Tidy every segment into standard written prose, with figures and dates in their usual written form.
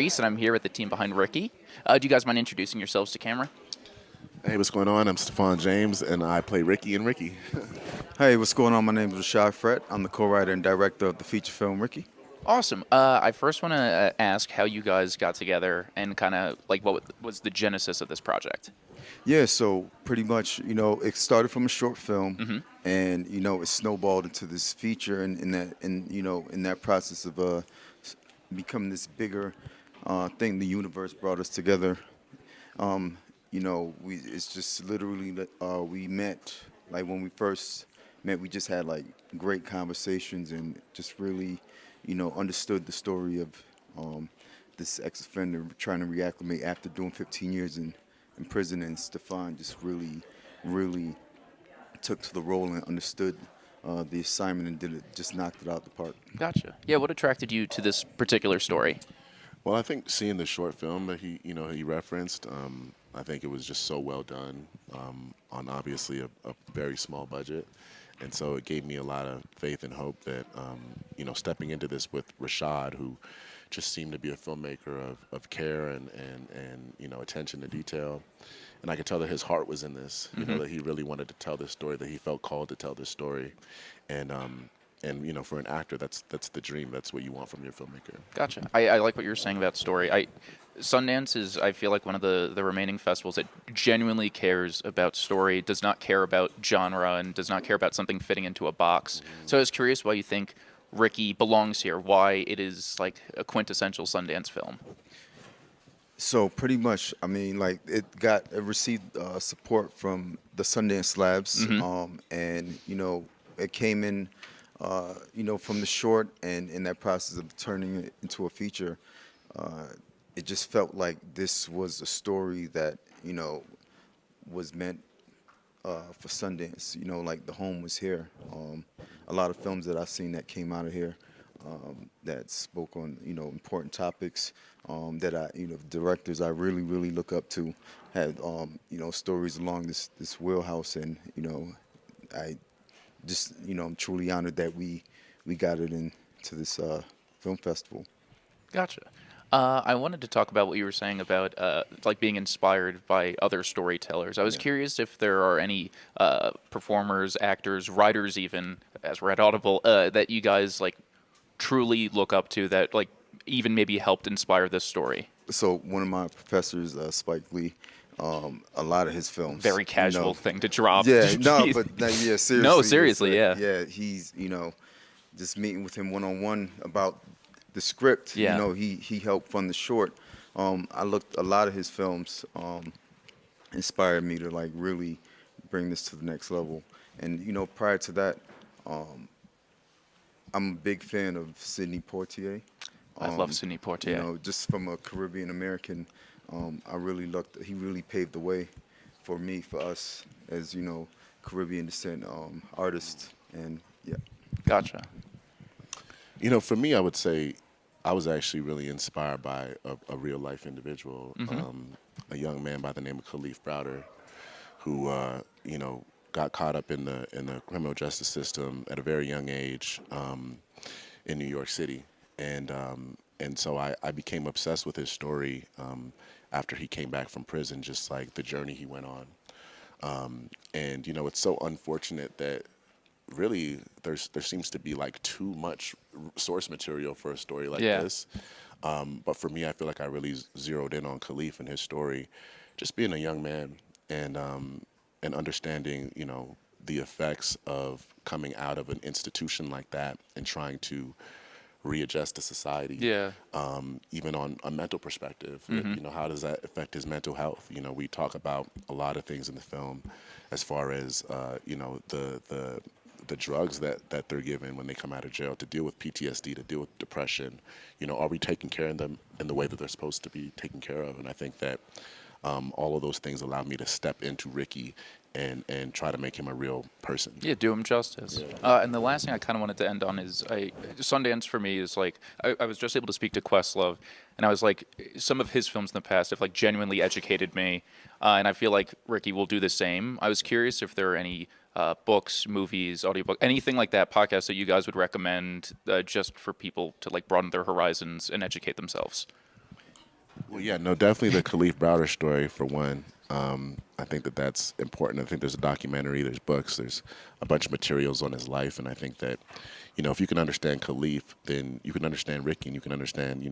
Reese, and I'm here with the team behind Ricky. Do you guys mind introducing yourselves to camera? Hey, what's going on? I'm Stephan James, and I play Ricky and Ricky. Hey, what's going on? My name is Rashad Fretts. I'm the co-writer and director of the feature film Ricky. Awesome. I first want to ask how you guys got together and kind of like what was the genesis of this project. Yeah, so pretty much, it started from a short film, and it snowballed into this feature, and in that process of becoming this bigger thing, the universe brought us together. It's just literally we met like when we first met, we just had like great conversations and just really, understood the story of this ex-offender trying to reacclimate after doing 15 years in prison, and Stephan just really took to the role and understood the assignment and just knocked it out the park. Gotcha. Yeah, what attracted you to this particular story? Well, I think seeing the short film that he referenced, I think it was just so well done on obviously a very small budget. And so it gave me a lot of faith and hope that, stepping into this with Rashad, who just seemed to be a filmmaker of care and attention to detail. And I could tell that his heart was in this, that he really wanted to tell this story, that he felt called to tell this story. And for an actor, that's the dream. That's what you want from your filmmaker. Gotcha. I like what you're saying about story. Sundance is, I feel like, one of the remaining festivals that genuinely cares about story, does not care about genre, and does not care about something fitting into a box. So I was curious why you think Ricky belongs here, why it is like a quintessential Sundance film. So pretty much, I mean, like it received support from the Sundance Labs, and it came in, from the short, and in that process of turning it into a feature, it just felt like this was a story that was meant for Sundance. Like the home was here. A lot of films that I've seen that came out of here that spoke on important topics that directors I really look up to had stories along this wheelhouse, and I just I'm truly honored that we got it into this film festival. Gotcha. I wanted to talk about what you were saying about like being inspired by other storytellers. I was curious if there are any performers, actors, writers, even as we're at Audible, that you guys like truly look up to that like even maybe helped inspire this story. So one of my professors, Spike Lee, a lot of his films. Very casual thing to drop. Yeah, seriously. No, seriously, yeah. Yeah, he's just meeting with him one-on-one about the script. Yeah. He helped fund the short. I looked a lot of his films inspired me to like really bring this to the next level. And prior to that, I'm a big fan of Sidney Poitier. I love Sidney Poitier. Just from a Caribbean American, I really looked. He really paved the way for me, for us as Caribbean descent artists, and yeah. Gotcha. For me, I would say I was actually really inspired by a real life individual, a young man by the name of Khalif Browder, who got caught up in the criminal justice system at a very young age in New York City, and so I became obsessed with his story after he came back from prison, just like the journey he went on, and it's so unfortunate that really there seems to be like too much source material for a story like this, but for me, I feel like I really zeroed in on Khalif and his story, just being a young man and understanding the effects of coming out of an institution like that and trying to readjust to society. Even on a mental perspective, how does that affect his mental health? We talk about a lot of things in the film as far as the drugs that they're given when they come out of jail to deal with PTSD, to deal with depression. Are we taking care of them in the way that they're supposed to be taken care of? And I think that all of those things allowed me to step into Ricky and try to make him a real person. Yeah, do him justice. And the last thing I kind of wanted to end on is Sundance for me is like, I was just able to speak to Questlove, and I was like, some of his films in the past have like genuinely educated me, and I feel like Ricky will do the same. I was curious if there are any books, movies, audiobook, anything like that, podcasts that you guys would recommend just for people to like broaden their horizons and educate themselves. Well, yeah, no, definitely the Khalif Browder story for one. I think that that's important. I think there's a documentary, there's books, there's a bunch of materials on his life, and I think that, if you can understand Khalif, then you can understand Ricky, and you can understand,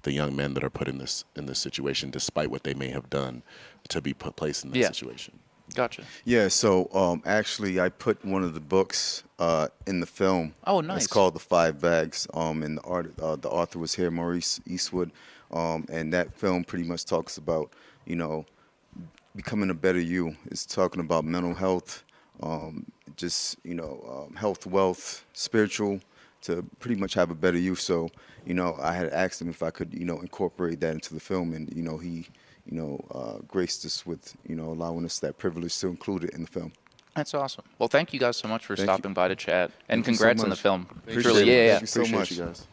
the young men that are put in this situation, despite what they may have done to be placed in that Yeah. situation. Gotcha. Yeah, so actually, I put one of the books in the film. Oh, nice. It's called The Five Bags, and the author was here, Maurice Eastwood, and that film pretty much talks about, becoming a better you. It's talking about mental health, just health, wealth, spiritual, to pretty much have a better you. So, I had asked him if I could, incorporate that into the film, and he graced us with, allowing us that privilege to include it in the film. That's awesome. Well, thank you guys so much for Thank you. stopping by to chat, and Thank you so congrats on the much. film. Appreciate Truly, it. yeah, yeah. Thank you so Appreciate much. you guys.